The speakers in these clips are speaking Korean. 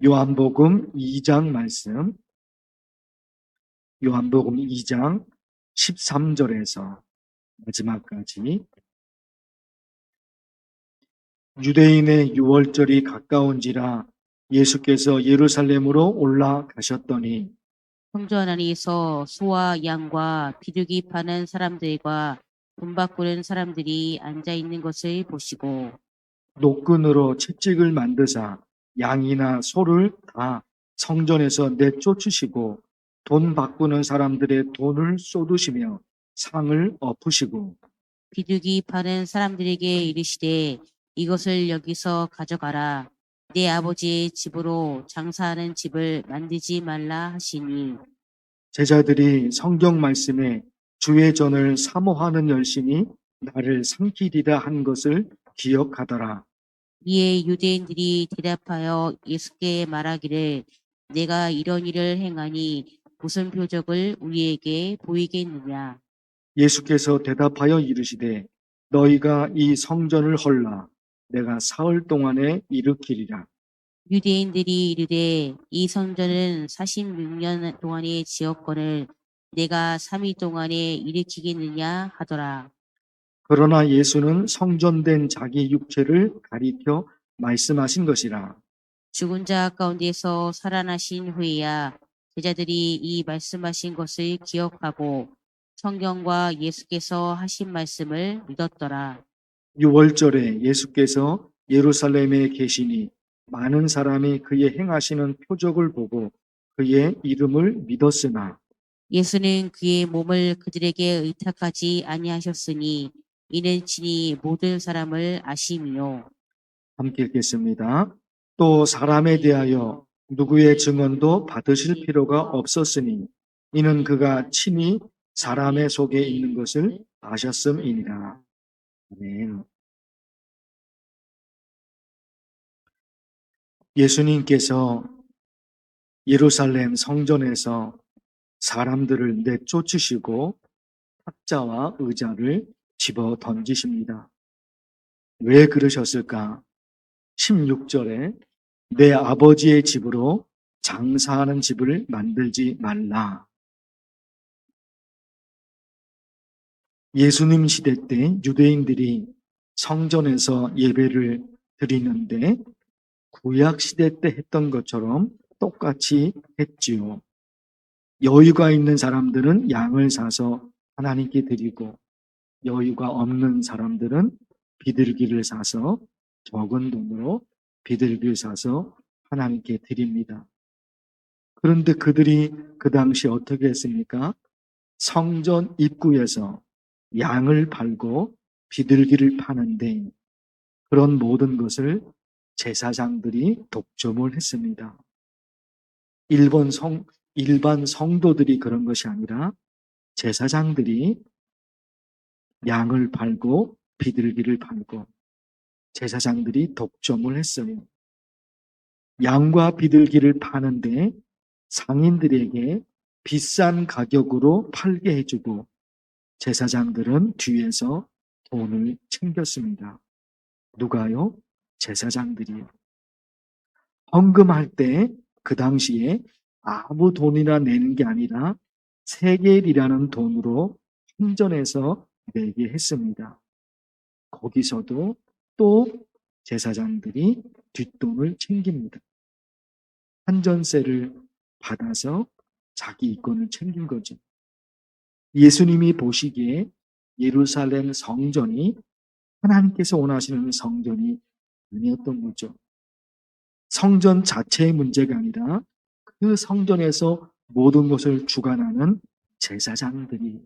요한복음 2장 말씀, 요한복음 2장 13절에서 마지막까지. 유대인의 유월절이 가까운지라 예수께서 예루살렘으로 올라가셨더니 성전 안에서 소와 양과 비둘기 파는 사람들과 돈 바꾸는 사람들이 앉아 있는 것을 보시고 노끈으로 채찍을 만드사 양이나 소를 다 성전에서 내쫓으시고 돈 바꾸는 사람들의 돈을 쏟으시며 상을 엎으시고 비둘기 파는 사람들에게 이르시되 이것을 여기서 가져가라. 내 아버지의 집으로 장사하는 집을 만들지 말라 하시니 제자들이 성경 말씀에 주의 전을 사모하는 열심이 나를 삼키리라 한 것을 기억하더라. 이에 유대인들이 대답하여 예수께 말하기를 내가 이런 일을 행하니 무슨 표적을 우리에게 보이겠느냐. 예수께서 대답하여 이르시되 너희가 이 성전을 헐라 내가 사흘 동안에 일으키리라. 유대인들이 이르되 이 성전은 46년 동안의 지었거늘 내가 3일 동안에 일으키겠느냐 하더라. 그러나 예수는 성전된 자기 육체를 가리켜 말씀하신 것이라. 죽은 자 가운데서 살아나신 후에야 제자들이 이 말씀하신 것을 기억하고 성경과 예수께서 하신 말씀을 믿었더라. 유월절에 예수께서 예루살렘에 계시니 많은 사람이 그의 행하시는 표적을 보고 그의 이름을 믿었으나 예수는 그의 몸을 그들에게 의탁하지 아니하셨으니 이는 친히 모든 사람을 아심이요. 함께 읽겠습니다. 또 사람에 대하여 누구의 증언도 받으실 필요가 없었으니 이는 그가 친히 사람의 속에 있는 것을 아셨음이니라. 아멘. 예수님께서 예루살렘 성전에서 사람들을 내쫓으시고 탁자와 의자를 집어 던지십니다. 왜 그러셨을까? 16절에 내 아버지의 집으로 장사하는 집을 만들지 말라. 예수님 시대 때 유대인들이 성전에서 예배를 드리는데 구약 시대 때 했던 것처럼 똑같이 했지요. 여유가 있는 사람들은 양을 사서 하나님께 드리고 여유가 없는 사람들은 비둘기를 사서 적은 돈으로 비둘기를 사서 하나님께 드립니다. 그런데 그들이 그 당시 어떻게 했습니까? 성전 입구에서 양을 팔고 비둘기를 파는데 그런 모든 것을 제사장들이 독점을 했습니다. 일반 성도들이 그런 것이 아니라 제사장들이 양을 팔고 비둘기를 팔고 제사장들이 독점을 했어요. 양과 비둘기를 파는데 상인들에게 비싼 가격으로 팔게 해주고 제사장들은 뒤에서 돈을 챙겼습니다. 누가요? 제사장들이요. 헌금할 때 그 당시에 아무 돈이나 내는 게 아니라 세겔이라는 돈으로 환전해서 내게 했습니다. 거기서도 또 제사장들이 뒷돈을 챙깁니다. 환전세를 받아서 자기 이권을 챙긴 거죠. 예수님이 보시기에 예루살렘 성전이 하나님께서 원하시는 성전이 아니었던 거죠. 성전 자체의 문제가 아니라 그 성전에서 모든 것을 주관하는 제사장들이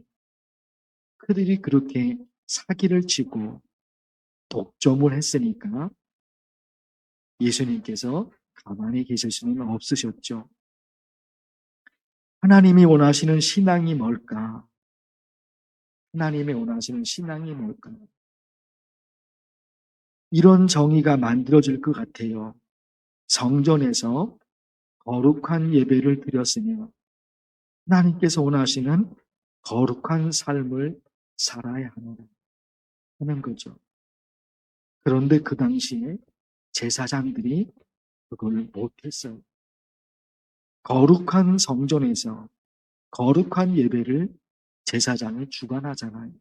그들이 그렇게 사기를 치고 독점을 했으니까 예수님께서 가만히 계실 수는 없으셨죠. 하나님이 원하시는 신앙이 뭘까? 하나님이 원하시는 신앙이 뭘까? 이런 정의가 만들어질 것 같아요. 성전에서 거룩한 예배를 드렸으며 하나님께서 원하시는 거룩한 삶을 살아야 하는 거죠. 그런데 그 당시에 제사장들이 그걸 못했어요. 거룩한 성전에서 거룩한 예배를 제사장이 주관하잖아요.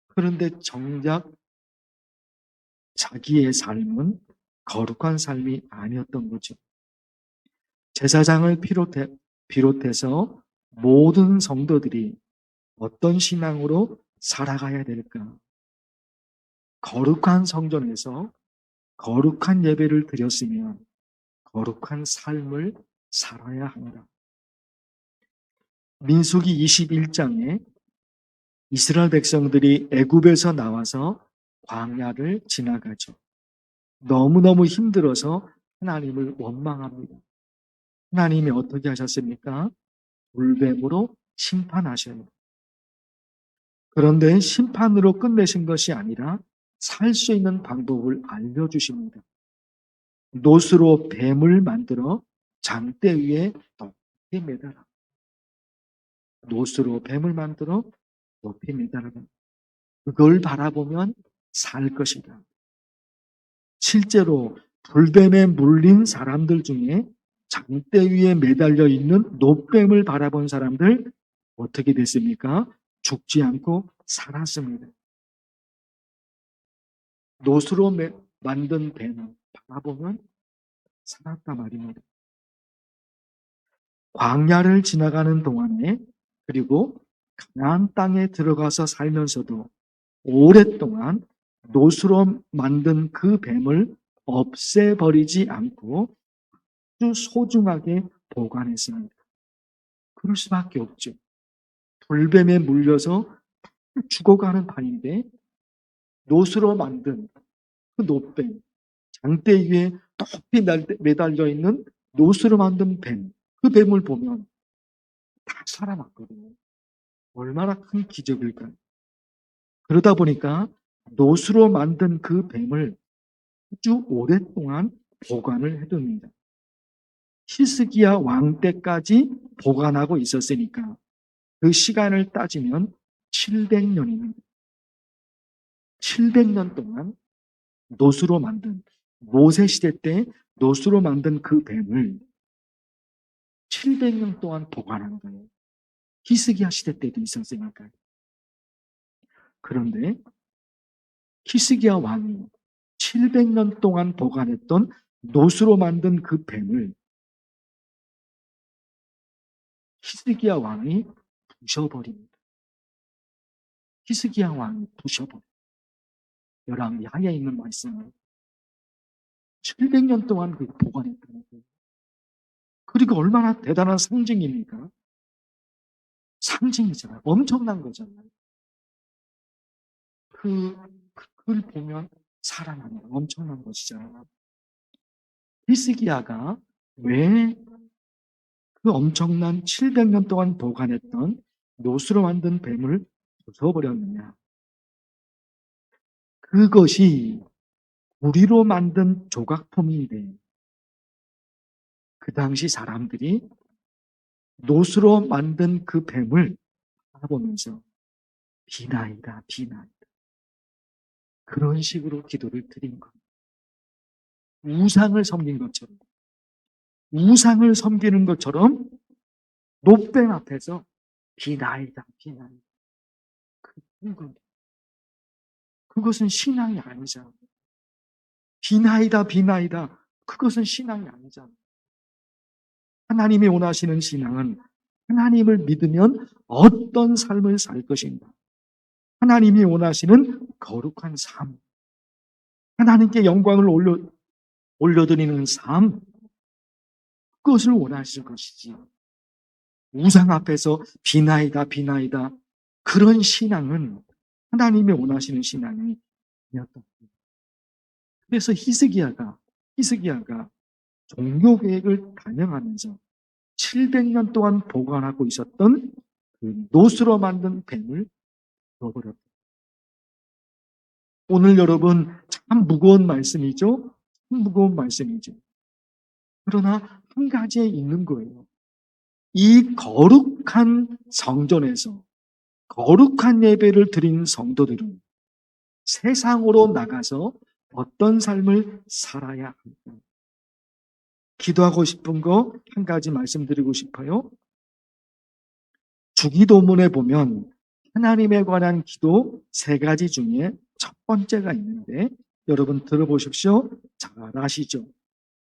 그런데 정작 자기의 삶은 거룩한 삶이 아니었던 거죠. 제사장을 비롯해서 모든 성도들이 어떤 신앙으로 살아가야 될까? 거룩한 성전에서 거룩한 예배를 드렸으면 거룩한 삶을 살아야 합니다. 민수기 21장에 이스라엘 백성들이 애굽에서 나와서 광야를 지나가죠. 너무너무 힘들어서 하나님을 원망합니다. 하나님이 어떻게 하셨습니까? 불뱀으로 심판하셔요. 그런데 심판으로 끝내신 것이 아니라 살 수 있는 방법을 알려주십니다. 노스로 뱀을 만들어 장대 위에 높이 매달아. 노스로 뱀을 만들어 높이 매달아. 그걸 바라보면 살 것이다. 실제로 불뱀에 물린 사람들 중에 장대 위에 매달려 있는 노뱀을 바라본 사람들 어떻게 됐습니까? 죽지 않고 살았습니다. 노스로 만든 뱀을 바라보면 살았단 말입니다. 광야를 지나가는 동안에 그리고 가나안 땅에 들어가서 살면서도 오랫동안 노스로 만든 그 뱀을 없애버리지 않고 아주 소중하게 보관했습니다. 그럴 수밖에 없죠. 불뱀에 물려서 죽어가는 판인데 노스로 만든 그 노뱀, 장대 위에 높이 매달려 있는 노스로 만든 뱀, 그 뱀을 보면 다 살아났거든요. 얼마나 큰 기적일까요? 그러다 보니까 노스로 만든 그 뱀을 아주 오랫동안 보관을 해둡니다. 히스기야 왕 때까지 보관하고 있었으니까 그 시간을 따지면 700년입니다. 700년 동안 노수로 만든, 모세 시대 때 노수로 만든 그 뱀을 700년 동안 보관한 거예요. 히스기야 시대 때도 있었으니까. 그런데 히스기야 왕이 700년 동안 보관했던 노수로 만든 그 뱀을 히스기야 왕이 부셔버립니다. 히스기야 왕이 부셔버립니다. 열왕기하에 있는 말씀을 700년 동안 그 보관했다는 거예요. 그리고 얼마나 대단한 상징입니까? 상징이잖아요. 엄청난 거잖아요. 그걸 보면 살아나는 엄청난 것이잖아요. 히스기야가 왜 그 엄청난 700년 동안 보관했던 노수로 만든 뱀을 부숴버렸느냐? 그것이 우리로 만든 조각품인데 그 당시 사람들이 노수로 만든 그 뱀을 바라보면서 비나이다, 비나이다. 그런 식으로 기도를 드린 겁니다. 우상을 섬긴 것처럼, 우상을 섬기는 것처럼 노뱀 앞에서 비나이다, 비나이다. 그것은 신앙이 아니잖아요. 비나이다, 비나이다. 그것은 신앙이 아니잖아요. 하나님이 원하시는 신앙은 하나님을 믿으면 어떤 삶을 살 것인가. 하나님이 원하시는 거룩한 삶. 하나님께 영광을 올려드리는 삶. 그것을 원하실 것이지. 우상 앞에서 비나이다, 비나이다. 그런 신앙은 하나님이 원하시는 신앙이 아니었던 거예요. 그래서 히스기야가 종교개혁을 단행하면서 700년 동안 보관하고 있었던 그 노수로 만든 뱀을 잃어버렸다. 오늘 여러분 참 무거운 말씀이죠? 참 무거운 말씀이죠. 그러나 한 가지에 있는 거예요. 이 거룩한 성전에서 거룩한 예배를 드린 성도들은 세상으로 나가서 어떤 삶을 살아야 할까? 기도하고 싶은 거 한 가지 말씀드리고 싶어요. 주기도문에 보면 하나님에 관한 기도 3가지 중에 첫 번째가 있는데 여러분 들어보십시오. 잘 아시죠?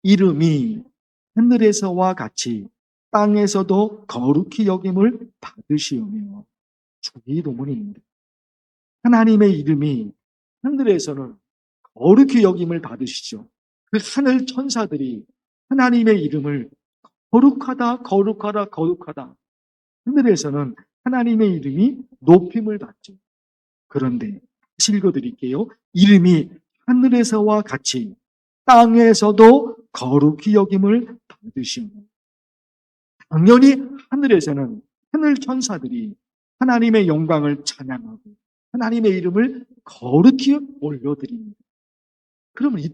이름이 하늘에서와 같이 땅에서도 거룩히 여김을 받으시오며. 주기도문입니다. 하나님의 이름이 하늘에서는 거룩히 여김을 받으시죠. 그 하늘 천사들이 하나님의 이름을 거룩하다, 거룩하다, 거룩하다. 하늘에서는 하나님의 이름이 높임을 받죠. 그런데 다시 읽어드릴게요. 이름이 하늘에서와 같이 땅에서도 거룩히 여김을 받으시오. 당연히 하늘에서는 하늘 천사들이 하나님의 영광을 찬양하고 하나님의 이름을 거룩히 올려드립니다. 그러면 이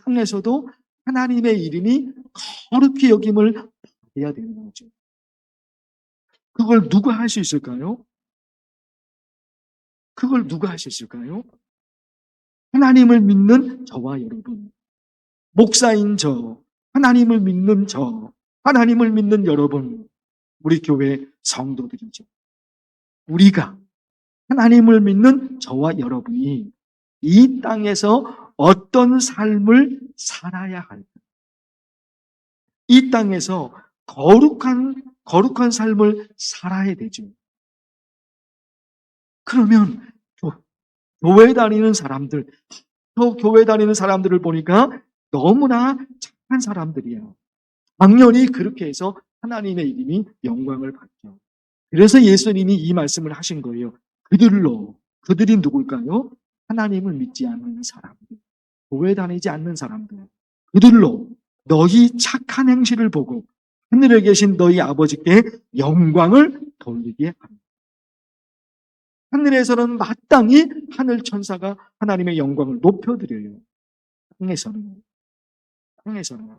땅에서도 하나님의 이름이 거룩히 여김을 받아야 되는 거죠. 그걸 누가 할 수 있을까요? 하나님을 믿는 저와 여러분, 목사인 저, 하나님을 믿는 저, 하나님을 믿는 여러분, 우리 교회 성도들이죠. 우리가 하나님을 믿는 저와 여러분이 이 땅에서 어떤 삶을 살아야 할까? 이 땅에서 거룩한 삶을 살아야 되죠. 그러면 교회 다니는 사람들을 보니까 너무나 착한 사람들이야. 당연히 그렇게 해서 하나님의 이름이 영광을 받죠. 그래서 예수님이 이 말씀을 하신 거예요. 그들이 누굴까요? 하나님을 믿지 않는 사람들, 교회 다니지 않는 사람들. 그들로 너희 착한 행실을 보고 하늘에 계신 너희 아버지께 영광을 돌리게 합니다. 하늘에서는 마땅히 하늘 천사가 하나님의 영광을 높여드려요. 땅에서는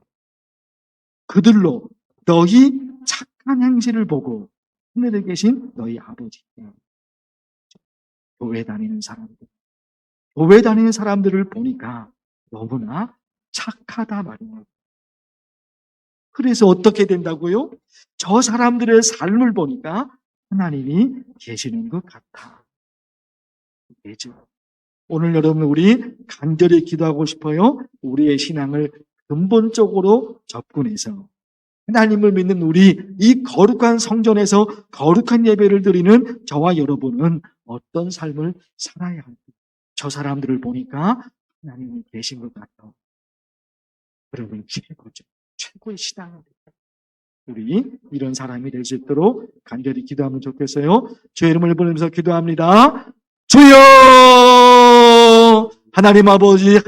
그들로 너희 착한 행실을 보고 하늘에 계신 너희 아버지께. 교회 다니는 사람들을 보니까 너무나 착하다 말이에요. 그래서 어떻게 된다고요? 저 사람들의 삶을 보니까 하나님이 계시는 것 같아. 되죠. 오늘 여러분 우리 간절히 기도하고 싶어요. 우리의 신앙을 근본적으로 접근해서 하나님을 믿는 우리 이 거룩한 성전에서 거룩한 예배를 드리는 저와 여러분은 어떤 삶을 살아야 할까? 저 사람들을 보니까 하나님이 계신 것 같아요. 그러면 최고죠. 최고의 신앙을 우리 이런 사람이 될 수 있도록 간절히 기도하면 좋겠어요. 주의 이름을 부르면서 기도합니다. 주여! 하나님 아버지,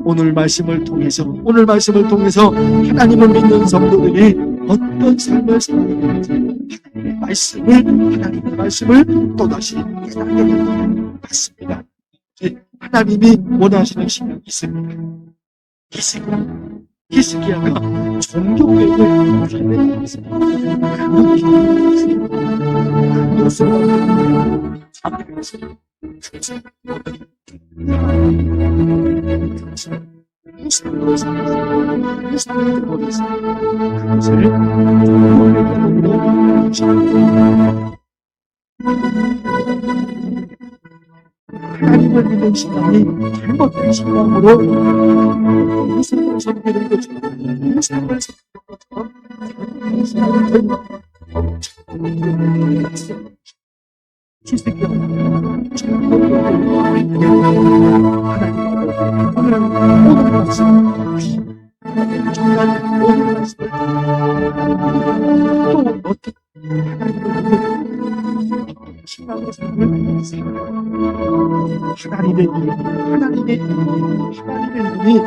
오늘 말씀을 통해서 하나님을 믿는 성도들이 어떤 삶을 살아야 되는지 하나님의 말씀을 또다시 깨닫게 되는 것 같습니다. 하나님이 원하시는 신앙이 있습니다. 히스기야가 종교개혁을 발명했습니다. 하나님을 믿는 신앙이 잘못된 신앙으로 이슬을 섬기는 것처럼 하나님의 이름이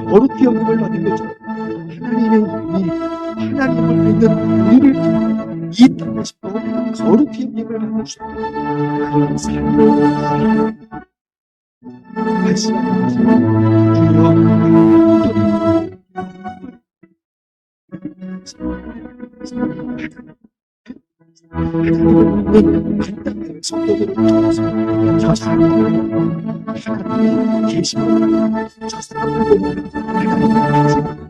거룩히 여김을 받은 거죠. 하나님의 이름이 하나님을 믿는 우리를 통해 이 땅에서 거룩히 여김을 받을 수 있는 그런 삶을 말씀하시는 주여 하나님은 간단하게 성도들을 통해서 저 사람들은 하나님이 계시는 저 사람들은 하나님이